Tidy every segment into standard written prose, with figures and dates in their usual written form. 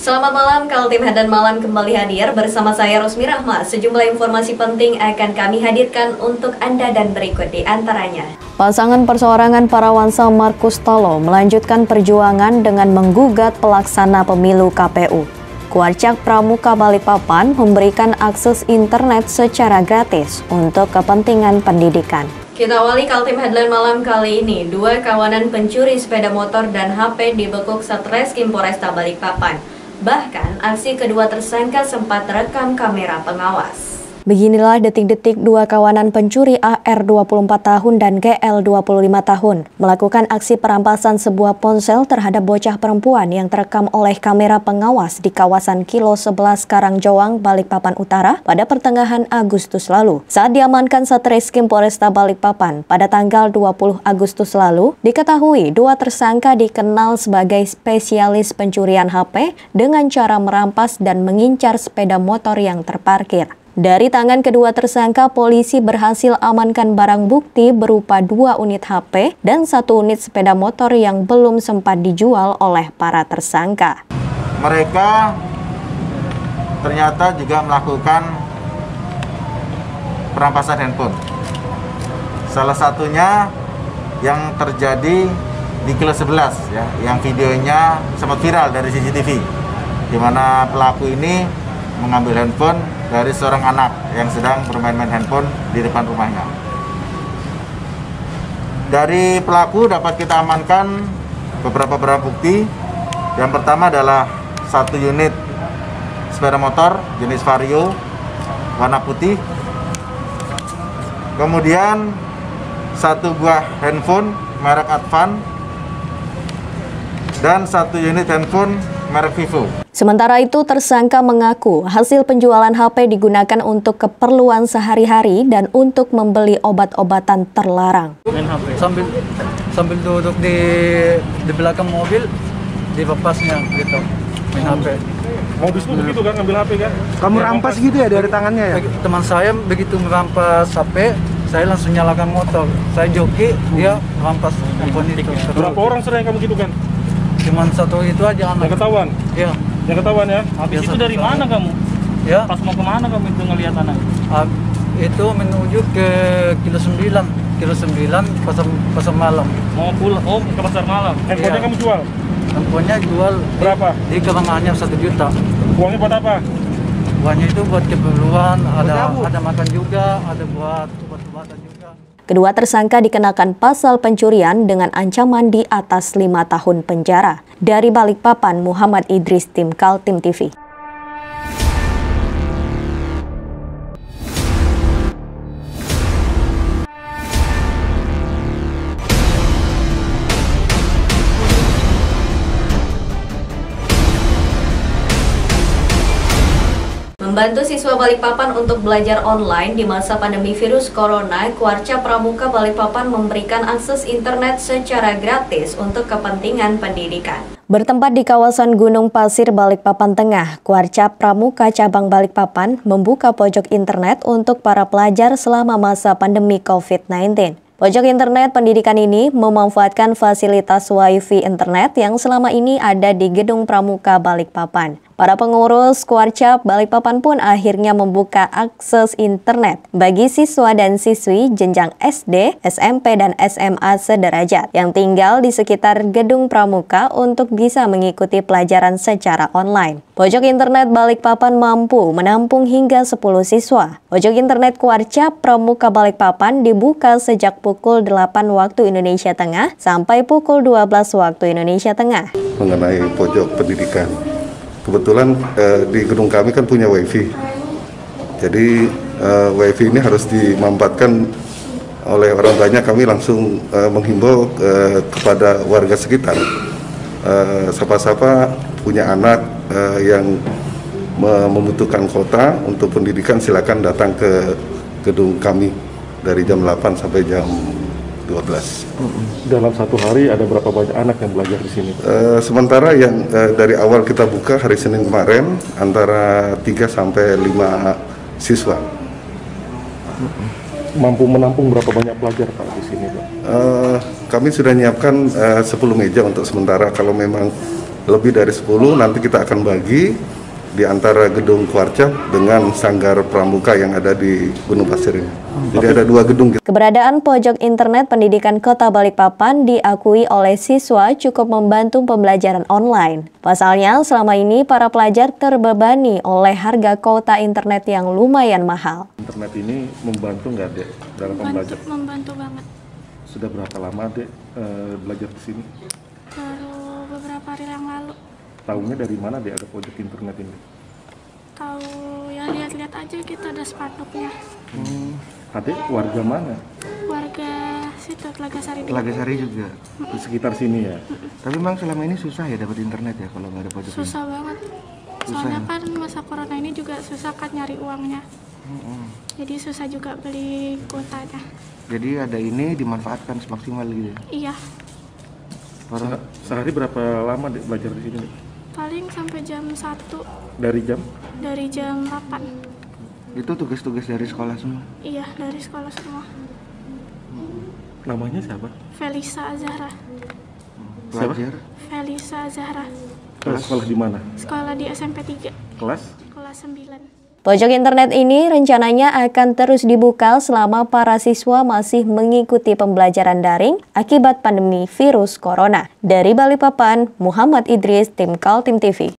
Selamat malam, Kaltim Hadan Malam kembali hadir bersama saya Rosmi Rahma. Sejumlah informasi penting akan kami hadirkan untuk Anda dan berikut di antaranya. Pasangan perseorangan Parawansa Markus Tolo melanjutkan perjuangan dengan menggugat pelaksana pemilu KPU. Kuarcak Pramuka Balikpapan memberikan akses internet secara gratis untuk kepentingan pendidikan. Kita awali Kaltim Headline Malam kali ini. Dua kawanan pencuri sepeda motor dan HP dibekuk Satreskrim Polresta Balikpapan. Bahkan, aksi kedua tersangka sempat terekam kamera pengawas. Beginilah detik-detik dua kawanan pencuri AR 24 tahun dan GL 25 tahun melakukan aksi perampasan sebuah ponsel terhadap bocah perempuan yang terekam oleh kamera pengawas di kawasan Kilo 11 Karangjoang, Balikpapan Utara pada pertengahan Agustus lalu. Saat diamankan Satreskrim Polresta Balikpapan pada tanggal 20 Agustus lalu, diketahui dua tersangka dikenal sebagai spesialis pencurian HP dengan cara merampas dan mengincar sepeda motor yang terparkir. Dari tangan kedua tersangka, polisi berhasil amankan barang bukti berupa 2 unit HP dan 1 unit sepeda motor yang belum sempat dijual oleh para tersangka. Mereka ternyata juga melakukan perampasan handphone. Salah satunya yang terjadi di Kilo 11 ya, yang videonya sempat viral dari CCTV, di mana pelaku ini mengambil handphone dari seorang anak yang sedang bermain-main handphone di depan rumahnya. Dari pelaku dapat kita amankan beberapa barang bukti. Yang pertama adalah 1 unit sepeda motor jenis Vario warna putih. Kemudian 1 buah handphone merek Advan dan 1 unit handphone merek Vivo. Sementara itu, tersangka mengaku hasil penjualan HP digunakan untuk keperluan sehari-hari dan untuk membeli obat-obatan terlarang. Main HP. Sambil duduk di belakang mobil, di papasnya gitu, main HP. Modus tuh begitu kan, ngambil HP kan? Kamu rampas gitu ya dari tangannya ya? Teman saya begitu merampas HP, saya langsung nyalakan motor. Saya joki, dia rampas handphone itu. Berapa orang sering kamu gitu kan? Cuman 1 itu aja anak. Yang ketahuan? Iya. Yang ketahuan ya? Habis itu dari mana kamu? Ya. Pas mau kemana kamu itu ngelihat anak? Itu menuju ke Kilo 9 pasar malam. Mau pulang, ke pasar malam. Handphonenya Iya. kamu jual? Handphonenya jual Berapa? Di kerangannya 1 juta. Uangnya buat apa? Uangnya itu buat keperluan, ada makan juga, ada buat obat-obatan juga. Kedua tersangka dikenakan pasal pencurian dengan ancaman di atas 5 tahun penjara. Dari Balikpapan, Muhammad Idris, tim Kaltim TV. Membantu siswa Balikpapan untuk belajar online di masa pandemi virus corona, Kuarcak Pramuka Balikpapan memberikan akses internet secara gratis untuk kepentingan pendidikan. Bertempat di kawasan Gunung Pasir, Balikpapan Tengah, Kuarcak Pramuka Cabang Balikpapan membuka pojok internet untuk para pelajar selama masa pandemi COVID-19. Pojok internet pendidikan ini memanfaatkan fasilitas Wi-Fi internet yang selama ini ada di Gedung Pramuka Balikpapan. Para pengurus Kuarcak Balikpapan pun akhirnya membuka akses internet bagi siswa dan siswi jenjang SD, SMP, dan SMA sederajat yang tinggal di sekitar Gedung Pramuka untuk bisa mengikuti pelajaran secara online. Pojok internet Balikpapan mampu menampung hingga 10 siswa. Pojok internet Kuarcak Pramuka Balikpapan dibuka sejak pukul 8 waktu Indonesia Tengah sampai pukul 12 waktu Indonesia Tengah. Mengenai pojok pendidikan, kebetulan di gedung kami kan punya WiFi. Jadi WiFi ini harus dimanfaatkan oleh orang tuanya. Kami langsung menghimbau kepada warga sekitar, siapa-siapa punya anak yang membutuhkan kuota untuk pendidikan, silakan datang ke gedung kami dari jam 8 sampai jam 12. Dalam satu hari ada berapa banyak anak yang belajar di sini? Sementara yang dari awal kita buka hari Senin kemarin antara 3 sampai 5 siswa. Mampu menampung berapa banyak pelajar Pak di sini Pak? Kami sudah menyiapkan 10 meja untuk sementara. Kalau memang lebih dari 10 nanti kita akan bagi di antara gedung Kuarca dengan Sanggar Pramuka yang ada di Gunung Pasir ini. Jadi ada 2 gedung. Keberadaan pojok internet pendidikan Kota Balikpapan diakui oleh siswa cukup membantu pembelajaran online. Pasalnya, selama ini para pelajar terbebani oleh harga kuota internet yang lumayan mahal. Internet ini membantu nggak, Dek, dalam pembelajaran? Membantu banget. Sudah berapa lama, Dek, belajar di sini? Baru beberapa hari yang lalu. Tahunya dari mana, Dek, ada pojok internet ini? Tahu ya, lihat-lihat aja gitu ada spanduknya. Adek warga mana? Warga situ Telaga Sari. Telaga Sari juga. Di sekitar sini ya? Tapi memang selama ini susah ya dapat internet ya kalau nggak ada pojok ini? Susah banget. Soalnya kan masa corona ini juga susah kan nyari uangnya. Jadi susah juga beli kuotanya. Jadi ada ini dimanfaatkan semaksimal gitu ya? Iya, Sehari berapa lama, Dek, belajar di sini, Dek? paling sampai jam 1 Dari jam? dari jam 8. Itu tugas-tugas dari sekolah semua? Iya, dari sekolah semua. Namanya siapa? Felisa Zahra. Pelajar? Felisa Zahra. Sekolah di mana? Sekolah di SMP 3, Kelas? kelas 9. Pojok internet ini rencananya akan terus dibuka selama para siswa masih mengikuti pembelajaran daring akibat pandemi virus corona. Dari Balikpapan, Muhammad Idris, Tim Kaltim TV.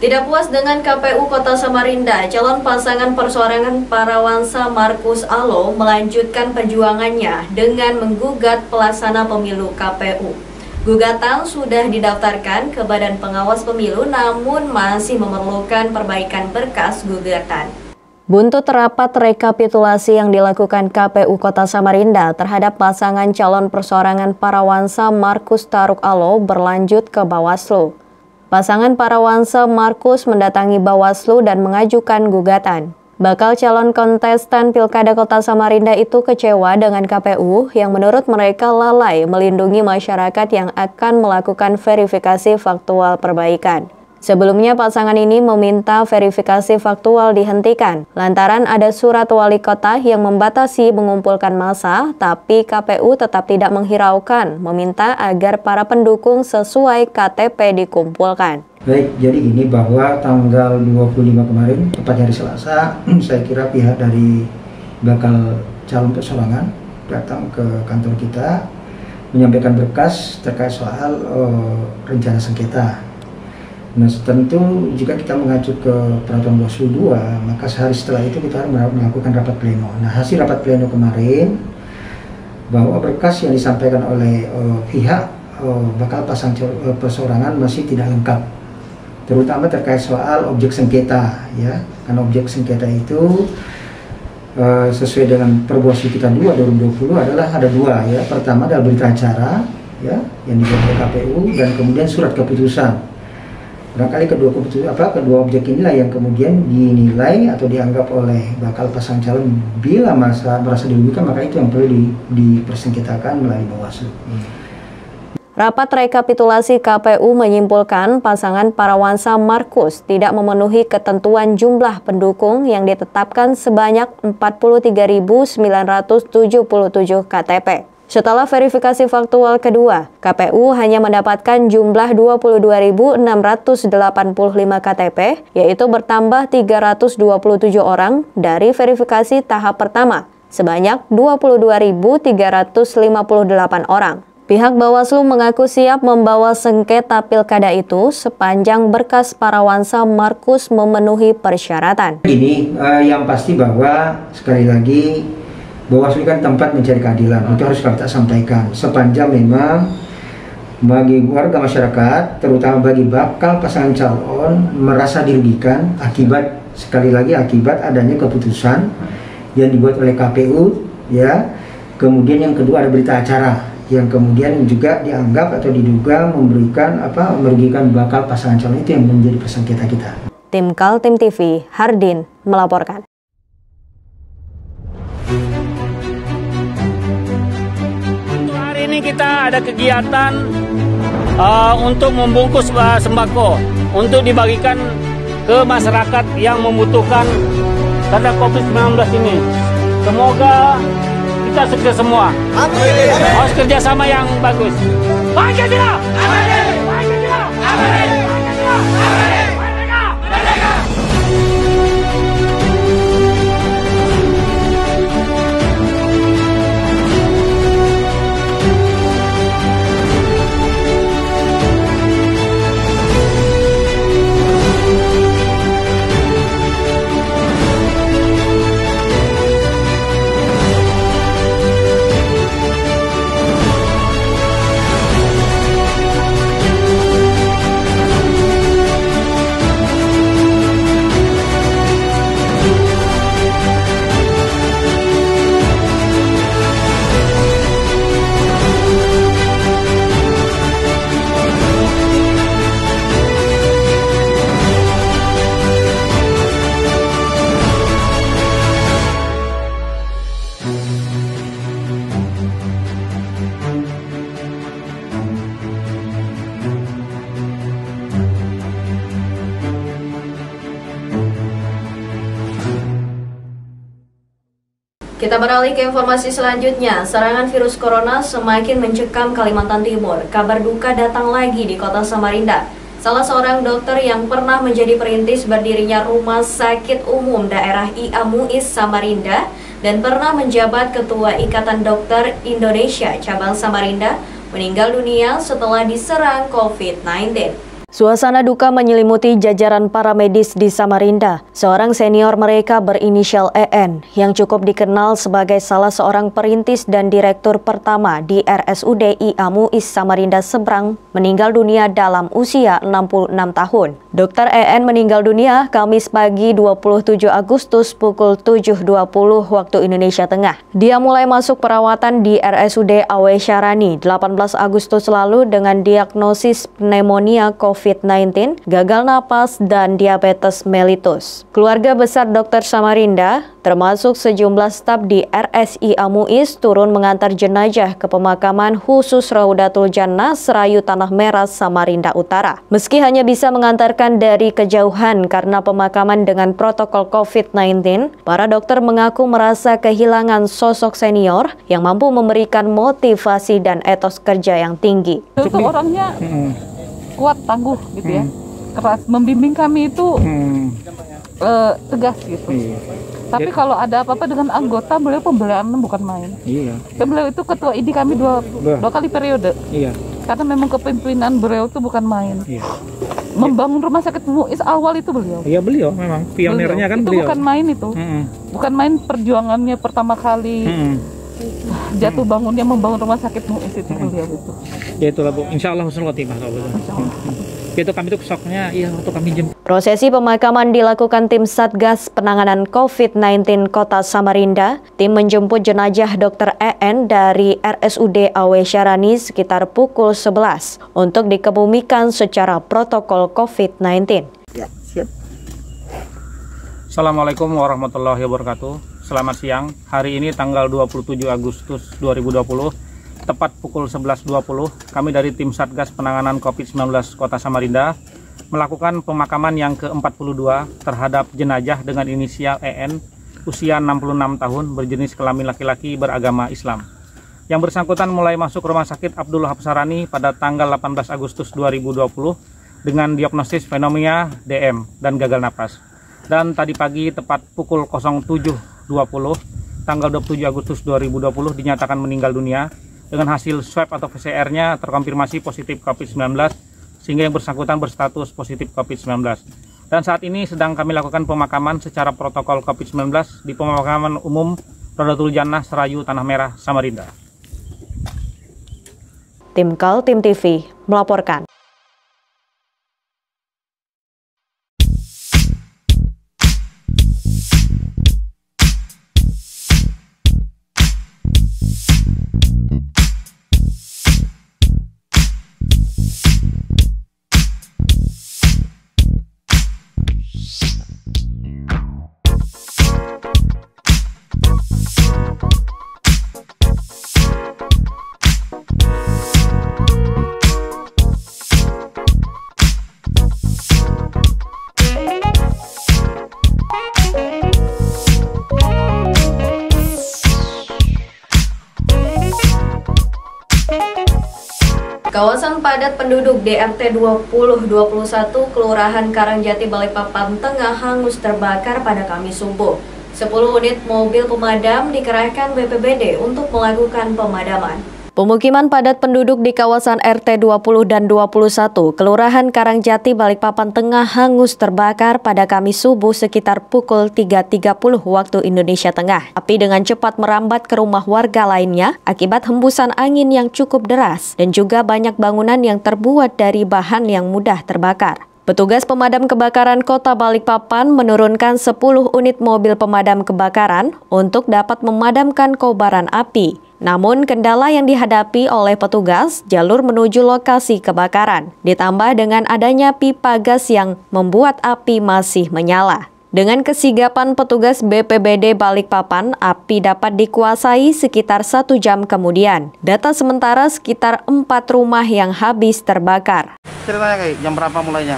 Tidak puas dengan KPU Kota Samarinda, calon pasangan perseorangan Parawansa Markus Alo melanjutkan perjuangannya dengan menggugat pelaksana pemilu KPU. Gugatan sudah didaftarkan ke Badan Pengawas Pemilu namun masih memerlukan perbaikan berkas gugatan. Buntut rapat rekapitulasi yang dilakukan KPU Kota Samarinda terhadap pasangan calon perseorangan Parawansa Markus Taruk Alo berlanjut ke Bawaslu. Pasangan Parawansa Markus mendatangi Bawaslu dan mengajukan gugatan. Bakal calon kontestan Pilkada Kota Samarinda itu kecewa dengan KPU yang menurut mereka lalai melindungi masyarakat yang akan melakukan verifikasi faktual perbaikan. Sebelumnya pasangan ini meminta verifikasi faktual dihentikan lantaran ada surat wali kota yang membatasi mengumpulkan massa, tapi KPU tetap tidak menghiraukan, meminta agar para pendukung sesuai KTP dikumpulkan. Baik, jadi gini bahwa tanggal 25 kemarin, tepatnya hari Selasa, saya kira pihak dari bakal calon perseorangan datang ke kantor kita menyampaikan berkas terkait soal rencana sengketa. Nah, tentu jika kita mengacu ke peraturan Bawaslu 2, maka sehari setelah itu kita harus melakukan rapat pleno. Nah, hasil rapat pleno kemarin bahwa berkas yang disampaikan oleh pihak bakal pasang perseorangan masih tidak lengkap, terutama terkait soal objek sengketa, ya. Karena objek sengketa itu sesuai dengan Perbawaslu kita 2 2020 adalah ada 2, ya. Pertama adalah berita acara, ya, yang dibuat oleh KPU, dan kemudian surat keputusan. Barangkali kedua objek inilah yang kemudian dinilai atau dianggap oleh bakal pasang calon bila merasa dirugikan, maka itu yang perlu dipersengketakan melalui Bawaslu. Rapat rekapitulasi KPU menyimpulkan pasangan Parawansa Markus tidak memenuhi ketentuan jumlah pendukung yang ditetapkan sebanyak 43.977 KTP. Setelah verifikasi faktual kedua, KPU hanya mendapatkan jumlah 22.685 KTP, yaitu bertambah 327 orang dari verifikasi tahap pertama, sebanyak 22.358 orang. Pihak Bawaslu mengaku siap membawa sengketa pilkada itu sepanjang berkas Parawansa Markus memenuhi persyaratan. Ini yang pasti bahwa sekali lagi Bawaslu kan tempat mencari keadilan, itu harus kita sampaikan. Sepanjang memang bagi warga masyarakat, terutama bagi bakal pasangan calon merasa dirugikan akibat, sekali lagi akibat adanya keputusan yang dibuat oleh KPU, ya. Kemudian yang kedua ada berita acara yang kemudian juga dianggap atau diduga merugikan bakal pasangan calon, itu yang menjadi persengketa kita. Tim Kaltim TV, Hardin melaporkan. Hari ini ini kita ada kegiatan untuk membungkus sembako untuk dibagikan ke masyarakat yang membutuhkan karena COVID-19 ini. Semoga kita sukses semua. Amin. Harus kerjasama yang bagus. Pancasila! Amin. Pancasila! Amin. Pancasila! Amin. Merdeka! Merdeka! Kita beralih ke informasi selanjutnya. Serangan virus corona semakin mencekam Kalimantan Timur. Kabar duka datang lagi di kota Samarinda. Salah seorang dokter yang pernah menjadi perintis berdirinya Rumah Sakit Umum Daerah IA Muiz Samarinda dan pernah menjabat Ketua Ikatan Dokter Indonesia Cabang Samarinda meninggal dunia setelah diserang COVID-19. Suasana duka menyelimuti jajaran para medis di Samarinda. Seorang senior mereka berinisial EN yang cukup dikenal sebagai salah seorang perintis dan direktur pertama di RSUD IA Muiz Samarinda Seberang meninggal dunia dalam usia 66 tahun. Dr. EN meninggal dunia Kamis pagi 27 Agustus pukul 7.20 waktu Indonesia Tengah. Dia mulai masuk perawatan di RSUD Awe Syarani 18 Agustus lalu dengan diagnosis pneumonia COVID-19, gagal napas, dan diabetes mellitus. Keluarga besar Dr. Samarinda, termasuk sejumlah staf di RSIA Muiz, turun mengantar jenazah ke pemakaman khusus Raudatul Jannah Serayu Tanah Merah, Samarinda Utara. Meski hanya bisa mengantarkan dari kejauhan karena pemakaman dengan protokol COVID-19, para dokter mengaku merasa kehilangan sosok senior yang mampu memberikan motivasi dan etos kerja yang tinggi. Itu orangnya kuat, tangguh gitu ya, keras, membimbing kami itu tegas gitu. Tapi kalau ada apa-apa dengan anggota, beliau pembelaannya bukan main. Beliau itu ketua ID kami dua kali periode. Karena memang kepemimpinan beliau itu bukan main. Membangun Rumah Sakit Muiz awal itu beliau. Iya, beliau memang pionirnya kan itu beliau. Bukan main itu. Bukan main perjuangannya pertama kali. Jatuh bangunnya membangun Rumah Sakit Muiz itu beliau itu. Ya itulah Bu, insya Allah husnul khotimah. Itu kami tuh soknya, iya waktu kami jemput. Prosesi pemakaman dilakukan tim Satgas Penanganan COVID-19 Kota Samarinda. Tim menjemput jenazah Dr. EN dari RSUD Awe Syarani sekitar pukul 11 untuk dikebumikan secara protokol COVID-19. Ya, siap. Assalamualaikum warahmatullahi wabarakatuh. Selamat siang. Hari ini tanggal 27 Agustus 2020. Tepat pukul 11.20, kami dari tim Satgas Penanganan COVID-19 Kota Samarinda melakukan pemakaman yang ke-42 terhadap jenazah dengan inisial EN, usia 66 tahun, berjenis kelamin laki-laki, beragama Islam. Yang bersangkutan mulai masuk Rumah Sakit Abdullah Hapsarani pada tanggal 18 Agustus 2020 dengan diagnosis pneumonia DM dan gagal napas. Dan tadi pagi tepat pukul 07.20, tanggal 27 Agustus 2020 dinyatakan meninggal dunia dengan hasil swab atau PCR-nya terkonfirmasi positif COVID-19 sehingga yang bersangkutan berstatus positif COVID-19. Dan saat ini sedang kami lakukan pemakaman secara protokol COVID-19 di pemakaman umum Raudatul Jannah Serayu Tanah Merah, Samarinda. Tim Kaltim TV melaporkan. Kawasan padat penduduk di RT 2021 Kelurahan Karangjati Balikpapan Tengah hangus terbakar pada Kamis subuh. 10 unit mobil pemadam dikerahkan BPBD untuk melakukan pemadaman. Pemukiman padat penduduk di kawasan RT 20 dan 21 Kelurahan Karangjati Balikpapan Tengah hangus terbakar pada Kamis subuh sekitar pukul 3.30 waktu Indonesia Tengah. Api dengan cepat merambat ke rumah warga lainnya akibat hembusan angin yang cukup deras dan juga banyak bangunan yang terbuat dari bahan yang mudah terbakar. Petugas pemadam kebakaran Kota Balikpapan menurunkan 10 unit mobil pemadam kebakaran untuk dapat memadamkan kobaran api. Namun kendala yang dihadapi oleh petugas jalur menuju lokasi kebakaran, ditambah dengan adanya pipa gas yang membuat api masih menyala. Dengan kesigapan petugas BPBD Balikpapan, api dapat dikuasai sekitar 1 jam kemudian. Data sementara sekitar 4 rumah yang habis terbakar. Ceritanya kayak jam berapa mulainya?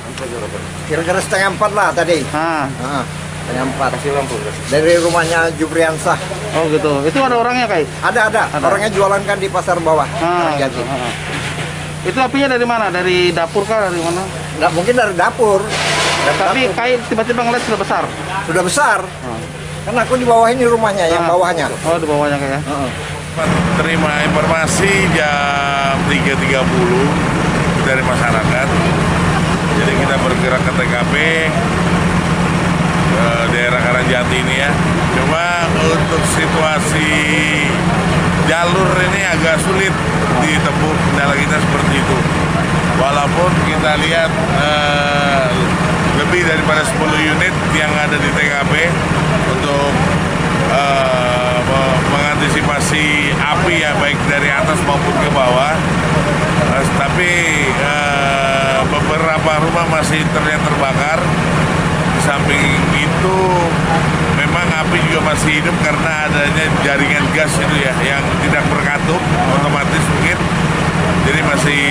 Kira-kira setengah 4 lah tadi. Setengah 4. Dari rumahnya Jubriansah. Oh gitu. Itu ada orangnya kayak? Ada. Orangnya jualan kan di pasar bawah. Itu apinya dari mana? Dari dapur kah? Dari mana? Nggak mungkin dari dapur. Tapi kayak tiba-tiba ngeliat sudah besar. Sudah besar. Kan aku di bawah ini rumahnya, yang bawahnya. Oh di bawahnya kayak. Terima informasi jam 3.30 dari masyarakat. Jadi kita bergerak ke TKP daerah Karangjati ini ya. Cuma untuk situasi jalur ini agak sulit ditempuh, kendala kita seperti itu. Walaupun kita lihat lebih daripada 10 unit yang ada di TKP untuk mengantisipasi api ya, baik dari atas maupun ke bawah. Tapi beberapa rumah masih terlihat terbakar. Di samping itu memang api juga masih hidup karena adanya jaringan gas itu ya yang tidak berkatup otomatis mungkin. Jadi masih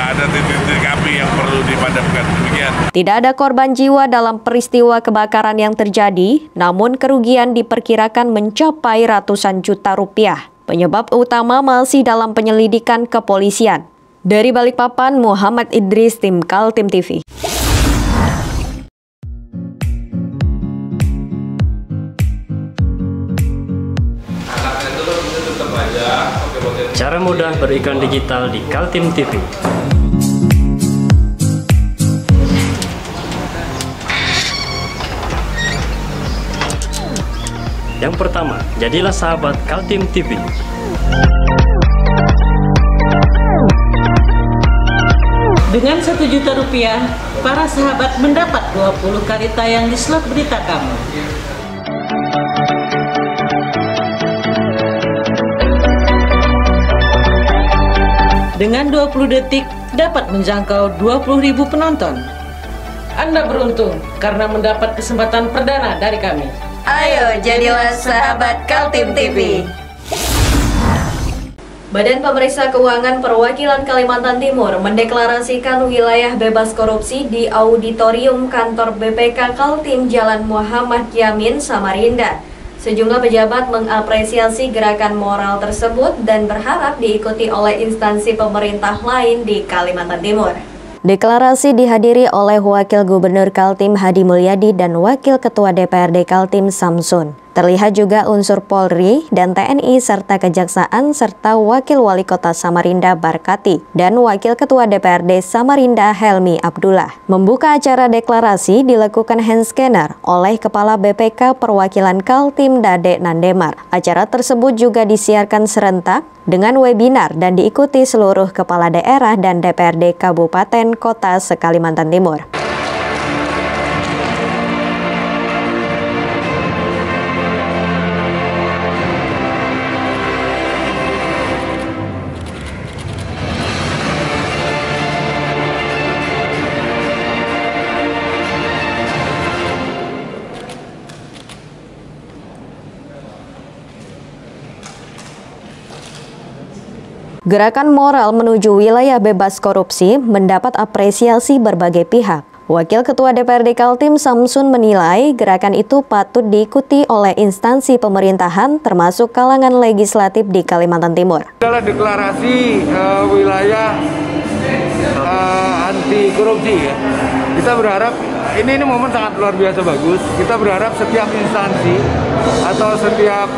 ada titik-titik api yang perlu dipadamkan. Demikian. Tidak ada korban jiwa dalam peristiwa kebakaran yang terjadi, namun kerugian diperkirakan mencapai ratusan juta rupiah. Penyebab utama masih dalam penyelidikan kepolisian. Dari Balikpapan, Muhammad Idris, Tim Kaltim TV. Cara mudah beriklan digital di Kaltim TV. Yang pertama, jadilah sahabat Kaltim TV. Dengan Rp1.000.000, para sahabat mendapat 20 kali tayang di slot berita kamu. Dengan 20 detik dapat menjangkau 20.000 penonton. Anda beruntung karena mendapat kesempatan perdana dari kami. Ayo jadilah sahabat Kaltim TV. Badan Pemeriksa Keuangan Perwakilan Kalimantan Timur mendeklarasikan wilayah bebas korupsi di auditorium kantor BPK Kaltim Jalan Muhammad Yamin, Samarinda. Sejumlah pejabat mengapresiasi gerakan moral tersebut dan berharap diikuti oleh instansi pemerintah lain di Kalimantan Timur. Deklarasi dihadiri oleh Wakil Gubernur Kaltim Hadi Mulyadi dan Wakil Ketua DPRD Kaltim Samsun. Terlihat juga unsur Polri dan TNI serta Kejaksaan serta Wakil Wali Kota Samarinda Barkati dan Wakil Ketua DPRD Samarinda Helmi Abdullah. Membuka acara deklarasi dilakukan hand scanner oleh Kepala BPK Perwakilan Kaltim Dade Nandemar. Acara tersebut juga disiarkan serentak dengan webinar dan diikuti seluruh kepala daerah dan DPRD Kabupaten Kota se-Kalimantan Timur. Gerakan moral menuju wilayah bebas korupsi mendapat apresiasi berbagai pihak. Wakil Ketua DPRD Kaltim Samsun menilai gerakan itu patut diikuti oleh instansi pemerintahan termasuk kalangan legislatif di Kalimantan Timur. Adalah deklarasi wilayah anti korupsi ya. Kita berharap ini momen sangat luar biasa bagus. Kita berharap setiap instansi atau setiap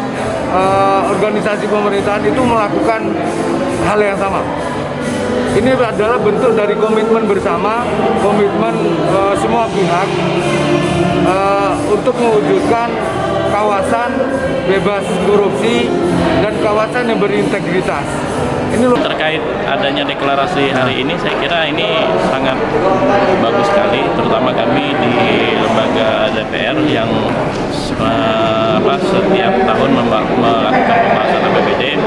organisasi pemerintahan itu melakukan hal yang sama. Ini adalah bentuk dari komitmen bersama, komitmen semua pihak untuk mewujudkan kawasan bebas korupsi dan kawasan yang berintegritas. Ini terkait adanya deklarasi hari ini, saya kira ini sangat bagus sekali, terutama kami di lembaga DPR yang setiap tahun melakukan pembahasan APBD,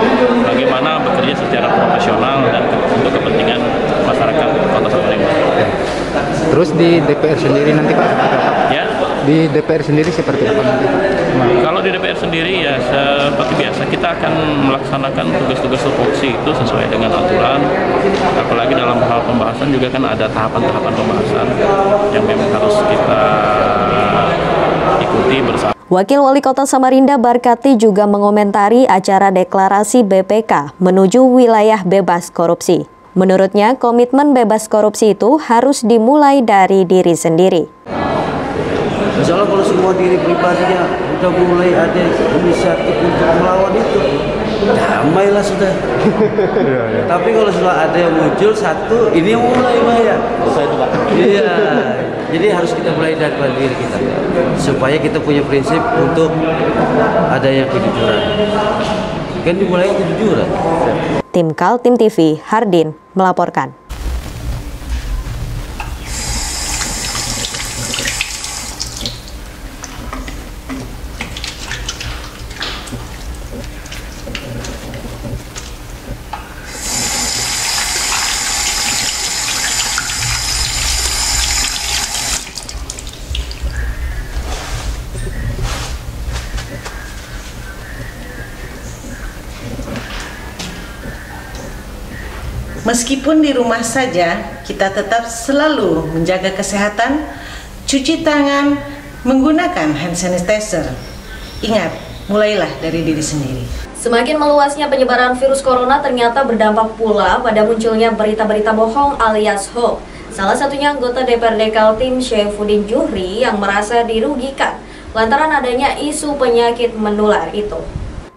bagaimana bekerja secara profesional dan untuk kepentingan masyarakat Kota Samarinda. Terus di DPR sendiri nanti Pak seperti apa? Ya. Di DPR sendiri seperti apa nanti Pak? Kalau di DPR sendiri ya seperti biasa kita akan melaksanakan tugas-tugas tupoksi itu sesuai dengan aturan. Apalagi dalam hal pembahasan juga kan ada tahapan-tahapan pembahasan yang memang harus kita ikuti bersama. Wakil Wali Kota Samarinda Barkati juga mengomentari acara deklarasi BPK menuju wilayah bebas korupsi. Menurutnya, komitmen bebas korupsi itu harus dimulai dari diri sendiri. Misalnya kalau semua diri pribadinya udah mulai ada inisiatif untuk melawan itu, damailah sudah. Tapi kalau sudah ada yang muncul satu, ini yang mulai bahaya. Iya, jadi harus kita mulai dari diri kita, supaya kita punya prinsip untuk adanya kejujuran. Kan dimulai kejujuran. Tim Kaltim TV, Hardin melaporkan. Meskipun di rumah saja, kita tetap selalu menjaga kesehatan, cuci tangan, menggunakan hand sanitizer. Ingat, mulailah dari diri sendiri. Semakin meluasnya penyebaran virus corona ternyata berdampak pula pada munculnya berita-berita bohong alias hoax. Salah satunya anggota DPRD Kaltim Syaifuddin Juhri yang merasa dirugikan lantaran adanya isu penyakit menular itu.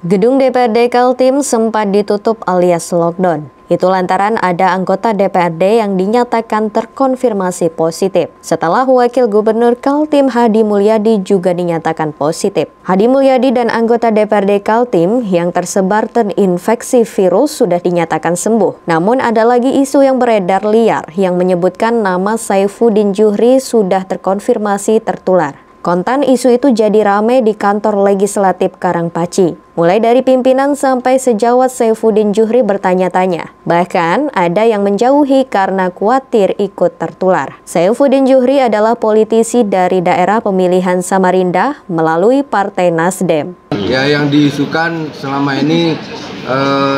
Gedung DPRD Kaltim sempat ditutup alias lockdown. Itu lantaran ada anggota DPRD yang dinyatakan terkonfirmasi positif. Setelah Wakil Gubernur Kaltim Hadi Mulyadi juga dinyatakan positif. Hadi Mulyadi dan anggota DPRD Kaltim yang tersebar terinfeksi virus sudah dinyatakan sembuh. Namun ada lagi isu yang beredar liar yang menyebutkan nama Syaifuddin Juhri sudah terkonfirmasi tertular. Konten isu itu jadi ramai di kantor legislatif Karangpaci. Mulai dari pimpinan sampai sejawat Syaifuddin Juhri bertanya-tanya. Bahkan ada yang menjauhi karena khawatir ikut tertular. Syaifuddin Juhri adalah politisi dari daerah pemilihan Samarinda melalui Partai Nasdem. Ya, yang diisukan selama ini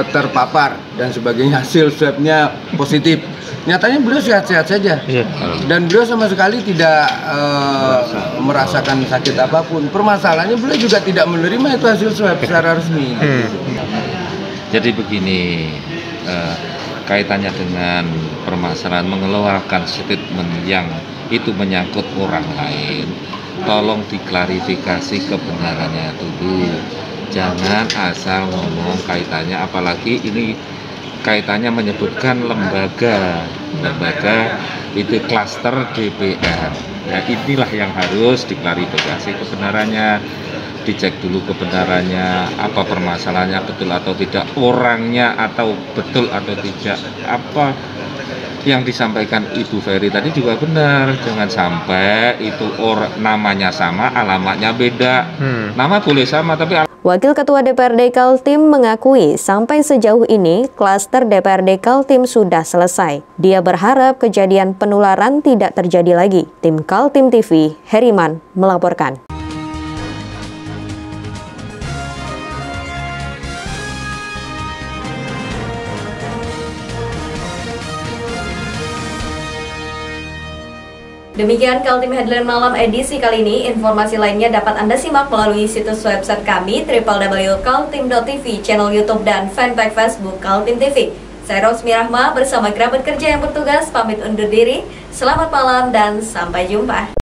terpapar dan sebagainya, hasil swabnya positif. Nyatanya beliau sehat-sehat saja, dan beliau sama sekali tidak merasakan sakit apapun. Permasalahannya beliau juga tidak menerima itu hasil swab secara resmi. Jadi begini, kaitannya dengan permasalahan mengeluarkan statement yang itu menyangkut orang lain, tolong diklarifikasi kebenarannya dulu. Jangan asal ngomong kaitannya, apalagi ini kaitannya menyebutkan lembaga itu klaster DPR. Ya, inilah yang harus diklarifikasi kebenarannya, dicek dulu kebenarannya, apa permasalahannya, betul atau tidak, orangnya atau betul atau tidak, apa yang disampaikan Ibu Ferry tadi juga benar. Jangan sampai itu namanya sama, alamatnya beda. Nama boleh sama tapi Wakil Ketua DPRD Kaltim mengakui sampai sejauh ini klaster DPRD Kaltim sudah selesai. Dia berharap kejadian penularan tidak terjadi lagi. Tim Kaltim TV, Heriman melaporkan. Demikian Kaltim Headline Malam edisi kali ini. Informasi lainnya dapat Anda simak melalui situs website kami www.kaltim.tv, channel YouTube dan fanpage Facebook Kaltim TV. Saya Rosmi Rahma bersama kerabat kerja yang bertugas pamit undur diri. Selamat malam dan sampai jumpa.